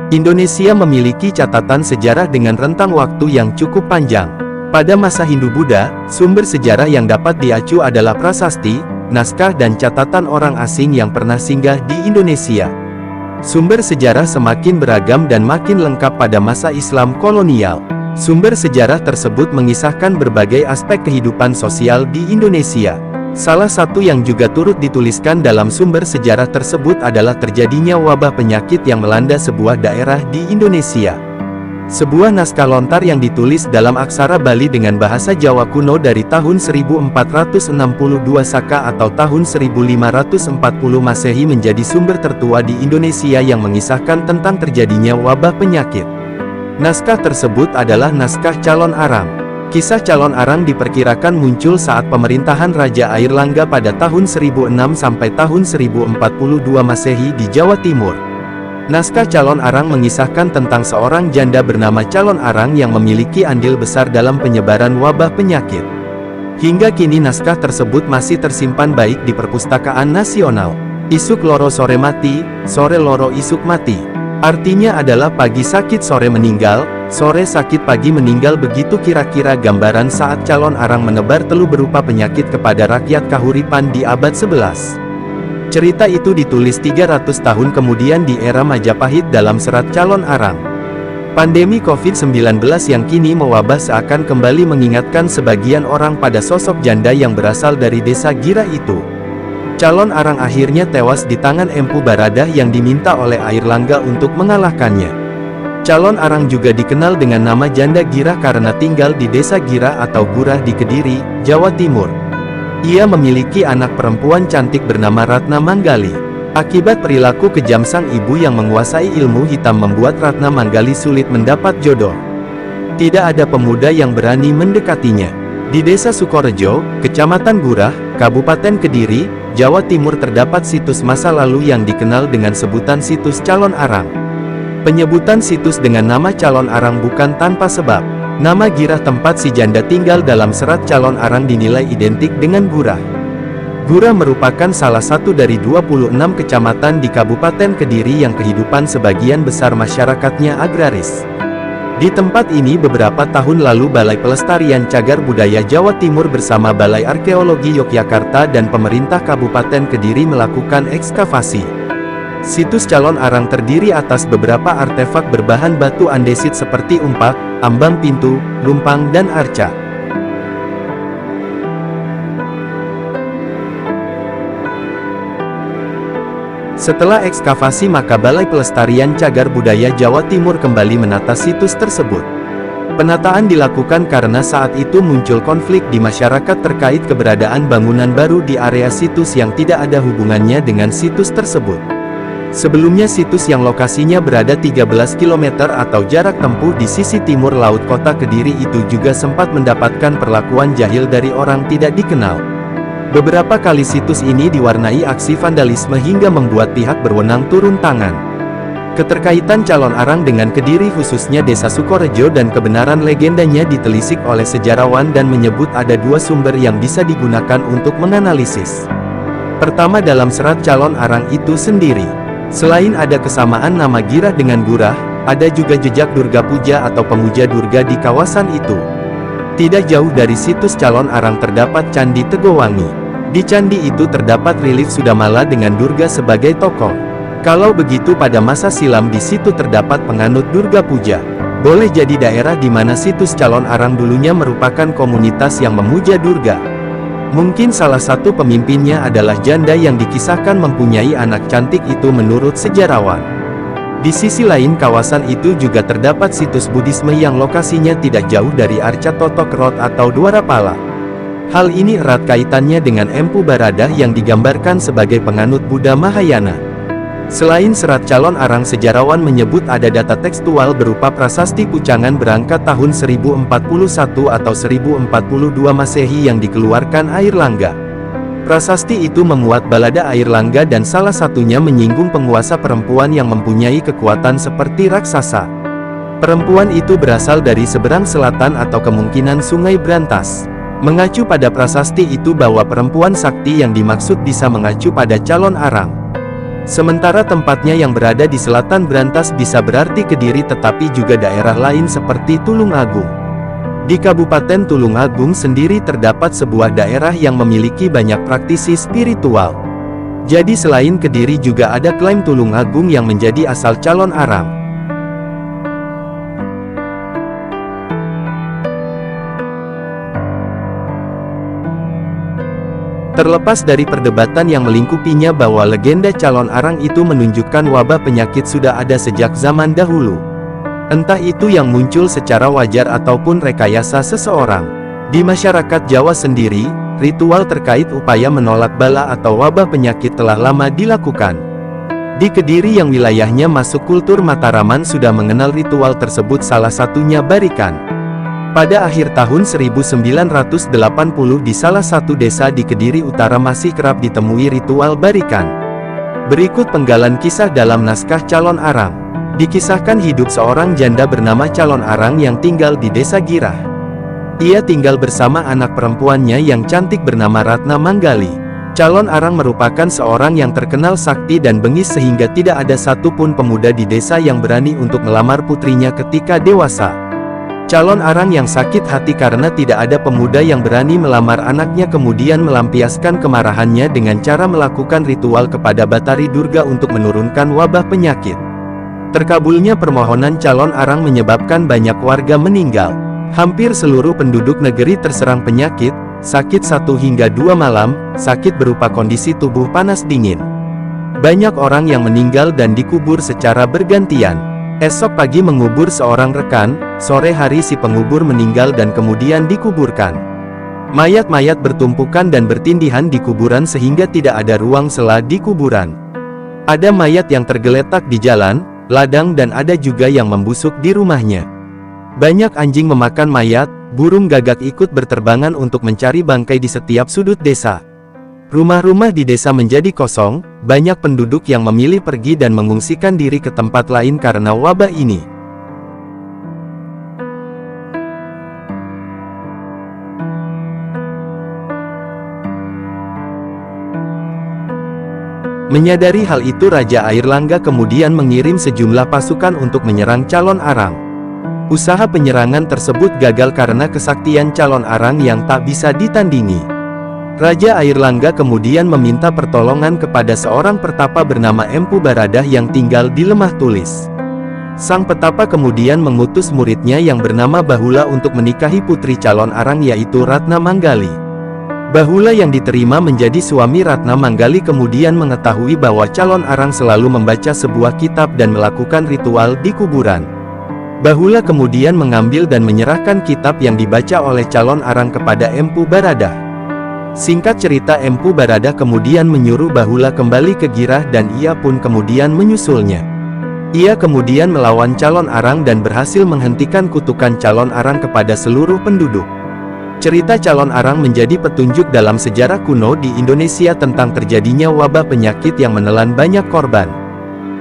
Indonesia memiliki catatan sejarah dengan rentang waktu yang cukup panjang. Pada masa Hindu-Buddha, sumber sejarah yang dapat diacu adalah prasasti, naskah dan catatan orang asing yang pernah singgah di Indonesia. Sumber sejarah semakin beragam dan makin lengkap pada masa Islam kolonial. Sumber sejarah tersebut mengisahkan berbagai aspek kehidupan sosial di Indonesia. Salah satu yang juga turut dituliskan dalam sumber sejarah tersebut adalah terjadinya wabah penyakit yang melanda sebuah daerah di Indonesia. Sebuah naskah lontar yang ditulis dalam aksara Bali dengan bahasa Jawa kuno dari tahun 1462 Saka atau tahun 1540 Masehi menjadi sumber tertua di Indonesia yang mengisahkan tentang terjadinya wabah penyakit. Naskah tersebut adalah naskah Calon Arang. Kisah Calon Arang diperkirakan muncul saat pemerintahan Raja Airlangga pada tahun 1006 sampai tahun 1042 Masehi di Jawa Timur. Naskah Calon Arang mengisahkan tentang seorang janda bernama Calon Arang yang memiliki andil besar dalam penyebaran wabah penyakit. Hingga kini naskah tersebut masih tersimpan baik di Perpustakaan Nasional. Isuk loro sore mati, sore loro isuk mati. Artinya adalah pagi sakit sore meninggal, sore sakit pagi meninggal. Begitu kira-kira gambaran saat Calon Arang menebar teluh berupa penyakit kepada rakyat Kahuripan di abad 11. Cerita itu ditulis 300 tahun kemudian di era Majapahit dalam serat Calon Arang. Pandemi COVID-19 yang kini mewabah seakan kembali mengingatkan sebagian orang pada sosok janda yang berasal dari desa Gira itu. Calon Arang akhirnya tewas di tangan Empu Baradah yang diminta oleh Airlangga untuk mengalahkannya. Calon Arang juga dikenal dengan nama Janda Gira karena tinggal di desa Gira atau Gurah di Kediri, Jawa Timur. Ia memiliki anak perempuan cantik bernama Ratna Manggali. Akibat perilaku kejam sang ibu yang menguasai ilmu hitam membuat Ratna Manggali sulit mendapat jodoh. Tidak ada pemuda yang berani mendekatinya. Di desa Sukorejo, Kecamatan Gurah, Kabupaten Kediri, Jawa Timur terdapat situs masa lalu yang dikenal dengan sebutan situs Calon Arang. Penyebutan situs dengan nama Calon Arang bukan tanpa sebab. Nama Girah tempat si janda tinggal dalam serat Calon Arang dinilai identik dengan Gurah. Gurah merupakan salah satu dari 26 kecamatan di Kabupaten Kediri yang kehidupan sebagian besar masyarakatnya agraris. Di tempat ini beberapa tahun lalu Balai Pelestarian Cagar Budaya Jawa Timur bersama Balai Arkeologi Yogyakarta dan pemerintah Kabupaten Kediri melakukan ekskavasi. Situs Calon Arang terdiri atas beberapa artefak berbahan batu andesit seperti umpak, ambang pintu, lumpang dan arca. Setelah ekskavasi maka Balai Pelestarian Cagar Budaya Jawa Timur kembali menata situs tersebut. Penataan dilakukan karena saat itu muncul konflik di masyarakat terkait keberadaan bangunan baru di area situs yang tidak ada hubungannya dengan situs tersebut. Sebelumnya situs yang lokasinya berada 13 km atau jarak tempuh di sisi timur laut kota Kediri itu juga sempat mendapatkan perlakuan jahil dari orang tidak dikenal. Beberapa kali situs ini diwarnai aksi vandalisme hingga membuat pihak berwenang turun tangan. Keterkaitan Calon Arang dengan Kediri khususnya desa Sukorejo dan kebenaran legendanya ditelisik oleh sejarawan dan menyebut ada dua sumber yang bisa digunakan untuk menganalisis. Pertama dalam serat Calon Arang itu sendiri. Selain ada kesamaan nama Girah dengan Gurah, ada juga jejak Durga Puja atau pemuja Durga di kawasan itu. Tidak jauh dari situs Calon Arang terdapat Candi Tegowangi. Di candi itu terdapat relief Sudamala dengan Durga sebagai tokoh. Kalau begitu pada masa silam di situ terdapat penganut Durga Puja. Boleh jadi daerah di mana situs Calon Arang dulunya merupakan komunitas yang memuja Durga. Mungkin salah satu pemimpinnya adalah janda yang dikisahkan mempunyai anak cantik itu menurut sejarawan. Di sisi lain kawasan itu juga terdapat situs Buddhisme yang lokasinya tidak jauh dari Arca Totok Rot atau Dwarapala. Hal ini erat kaitannya dengan Empu Baradah yang digambarkan sebagai penganut Buddha Mahayana. Selain serat Calon Arang, sejarawan menyebut ada data tekstual berupa prasasti Pucangan berangkat tahun 1041 atau 1042 Masehi yang dikeluarkan Airlangga. Prasasti itu memuat balada Airlangga dan salah satunya menyinggung penguasa perempuan yang mempunyai kekuatan seperti raksasa. Perempuan itu berasal dari seberang selatan atau kemungkinan Sungai Brantas. Mengacu pada prasasti itu bahwa perempuan sakti yang dimaksud bisa mengacu pada Calon Arang. Sementara tempatnya yang berada di selatan Brantas bisa berarti Kediri tetapi juga daerah lain seperti Tulungagung. Di Kabupaten Tulungagung sendiri terdapat sebuah daerah yang memiliki banyak praktisi spiritual. Jadi selain Kediri juga ada klaim Tulungagung yang menjadi asal calon arang. Terlepas dari perdebatan yang melingkupinya bahwa legenda calon arang itu menunjukkan wabah penyakit sudah ada sejak zaman dahulu. Entah itu yang muncul secara wajar ataupun rekayasa seseorang. Di masyarakat Jawa sendiri, ritual terkait upaya menolak bala atau wabah penyakit telah lama dilakukan. Di Kediri yang wilayahnya masuk kultur Mataraman sudah mengenal ritual tersebut, salah satunya barikan. Pada akhir tahun 1980 di salah satu desa di Kediri Utara masih kerap ditemui ritual barikan. Berikut penggalan kisah dalam naskah Calon Arang. Dikisahkan hidup seorang janda bernama Calon Arang yang tinggal di desa Girah. Ia tinggal bersama anak perempuannya yang cantik bernama Ratna Manggali. Calon Arang merupakan seorang yang terkenal sakti dan bengis sehingga tidak ada satupun pemuda di desa yang berani untuk melamar putrinya ketika dewasa. Calon Arang yang sakit hati karena tidak ada pemuda yang berani melamar anaknya kemudian melampiaskan kemarahannya dengan cara melakukan ritual kepada Batari Durga untuk menurunkan wabah penyakit. Terkabulnya permohonan Calon Arang menyebabkan banyak warga meninggal. Hampir seluruh penduduk negeri terserang penyakit, sakit 1 hingga 2 malam, sakit berupa kondisi tubuh panas dingin. Banyak orang yang meninggal dan dikubur secara bergantian. Esok pagi mengubur seorang rekan, sore hari si pengubur meninggal dan kemudian dikuburkan. Mayat-mayat bertumpukan dan bertindihan di kuburan sehingga tidak ada ruang sela di kuburan. Ada mayat yang tergeletak di jalan, ladang dan ada juga yang membusuk di rumahnya. Banyak anjing memakan mayat, burung gagak ikut berterbangan untuk mencari bangkai di setiap sudut desa. Rumah-rumah di desa menjadi kosong, banyak penduduk yang memilih pergi dan mengungsikan diri ke tempat lain karena wabah ini. Menyadari hal itu Raja Airlangga kemudian mengirim sejumlah pasukan untuk menyerang Calon Arang. Usaha penyerangan tersebut gagal karena kesaktian Calon Arang yang tak bisa ditandingi. Raja Airlangga kemudian meminta pertolongan kepada seorang pertapa bernama Empu Baradah yang tinggal di Lemah Tulis. Sang petapa kemudian mengutus muridnya yang bernama Bahula untuk menikahi putri Calon Arang yaitu Ratna Manggali. Bahula yang diterima menjadi suami Ratna Manggali kemudian mengetahui bahwa Calon Arang selalu membaca sebuah kitab dan melakukan ritual di kuburan. Bahula kemudian mengambil dan menyerahkan kitab yang dibaca oleh Calon Arang kepada Empu Baradah. Singkat cerita Empu Baradah kemudian menyuruh Bahula kembali ke Girah dan ia pun kemudian menyusulnya. Ia kemudian melawan Calon Arang dan berhasil menghentikan kutukan Calon Arang kepada seluruh penduduk. Cerita Calon Arang menjadi petunjuk dalam sejarah kuno di Indonesia tentang terjadinya wabah penyakit yang menelan banyak korban.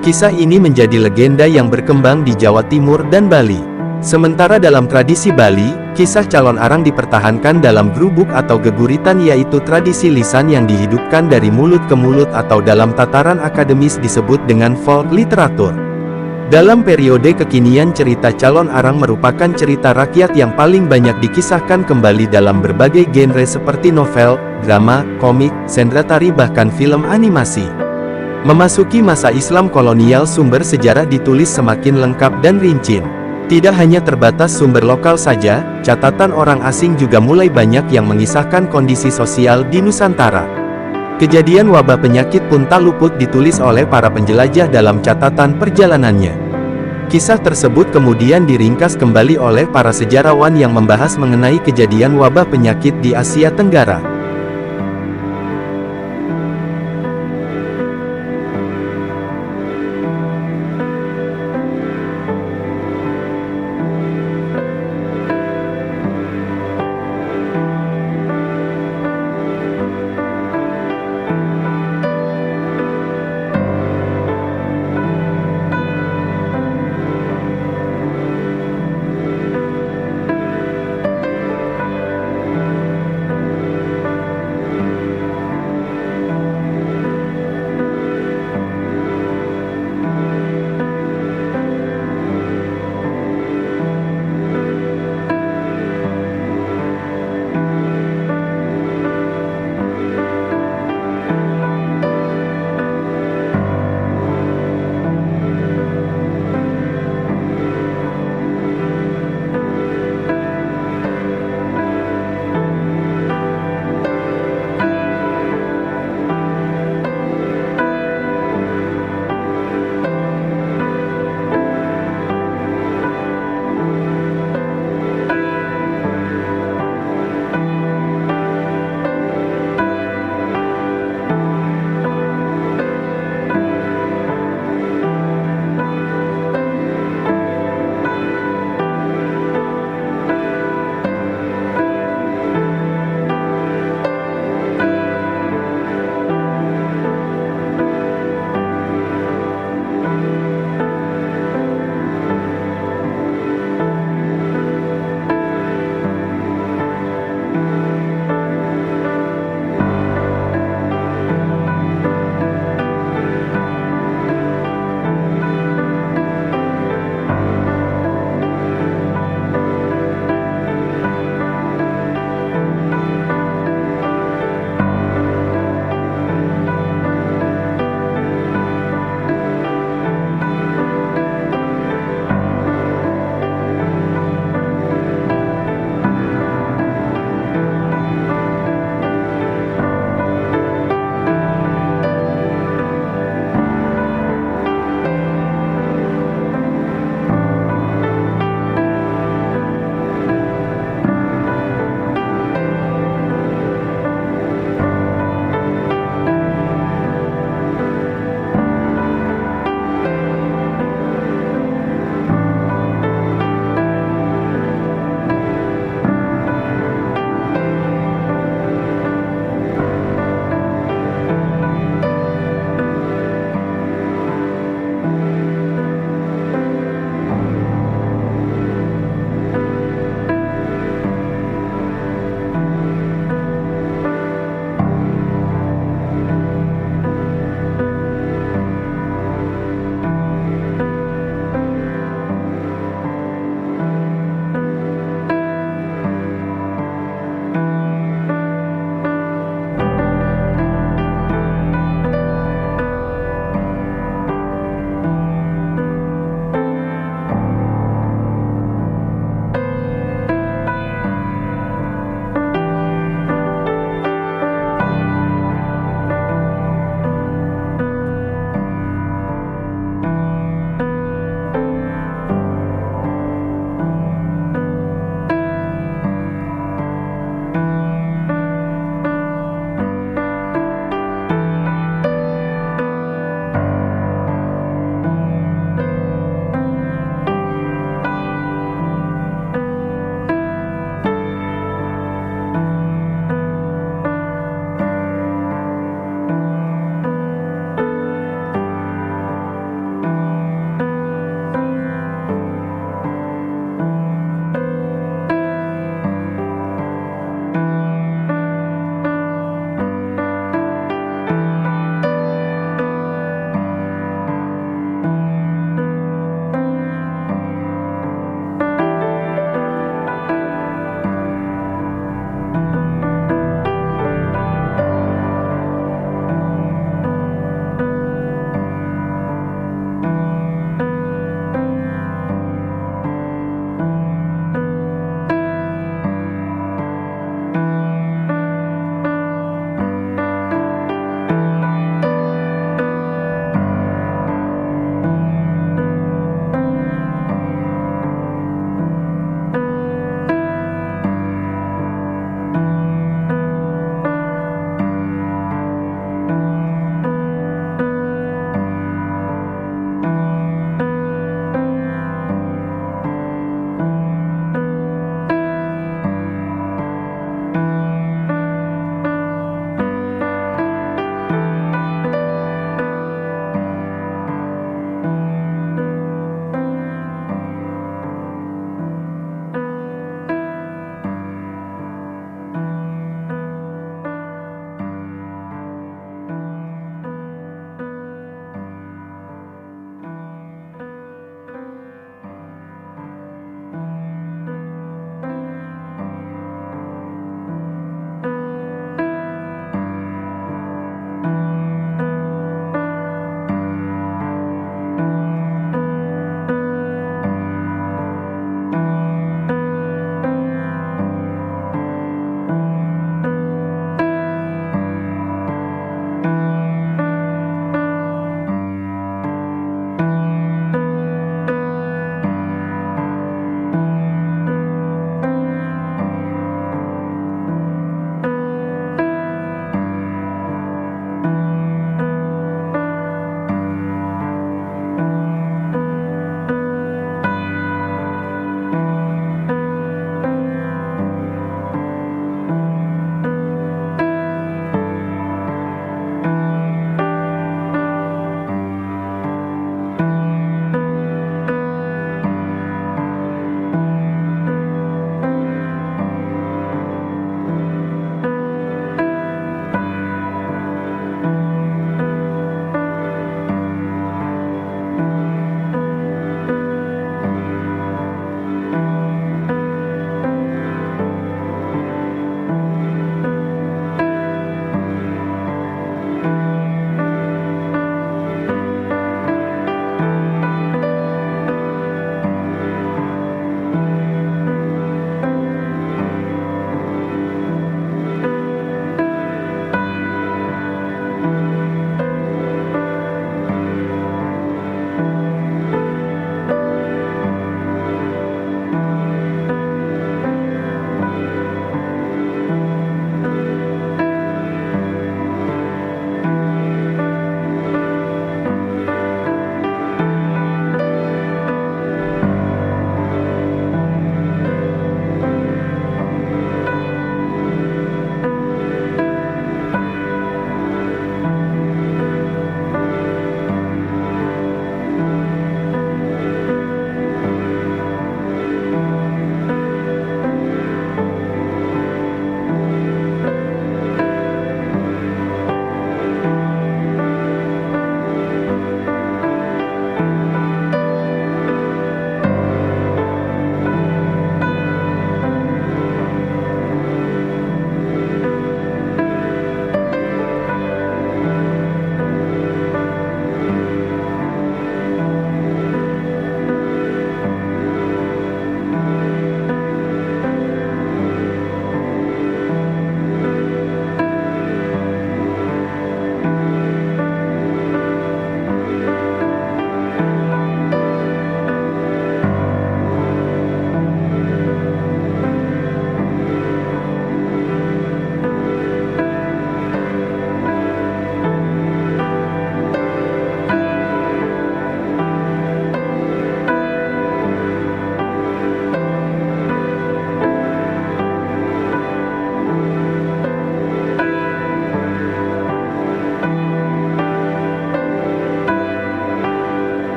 Kisah ini menjadi legenda yang berkembang di Jawa Timur dan Bali. Sementara dalam tradisi Bali, kisah Calon Arang dipertahankan dalam grubuk atau geguritan yaitu tradisi lisan yang dihidupkan dari mulut ke mulut atau dalam tataran akademis disebut dengan folk literatur. Dalam periode kekinian cerita Calon Arang merupakan cerita rakyat yang paling banyak dikisahkan kembali dalam berbagai genre seperti novel, drama, komik, sendratari bahkan film animasi. Memasuki masa Islam kolonial sumber sejarah ditulis semakin lengkap dan rinci. Tidak hanya terbatas sumber lokal saja, catatan orang asing juga mulai banyak yang mengisahkan kondisi sosial di Nusantara. Kejadian wabah penyakit pun tak luput ditulis oleh para penjelajah dalam catatan perjalanannya. Kisah tersebut kemudian diringkas kembali oleh para sejarawan yang membahas mengenai kejadian wabah penyakit di Asia Tenggara.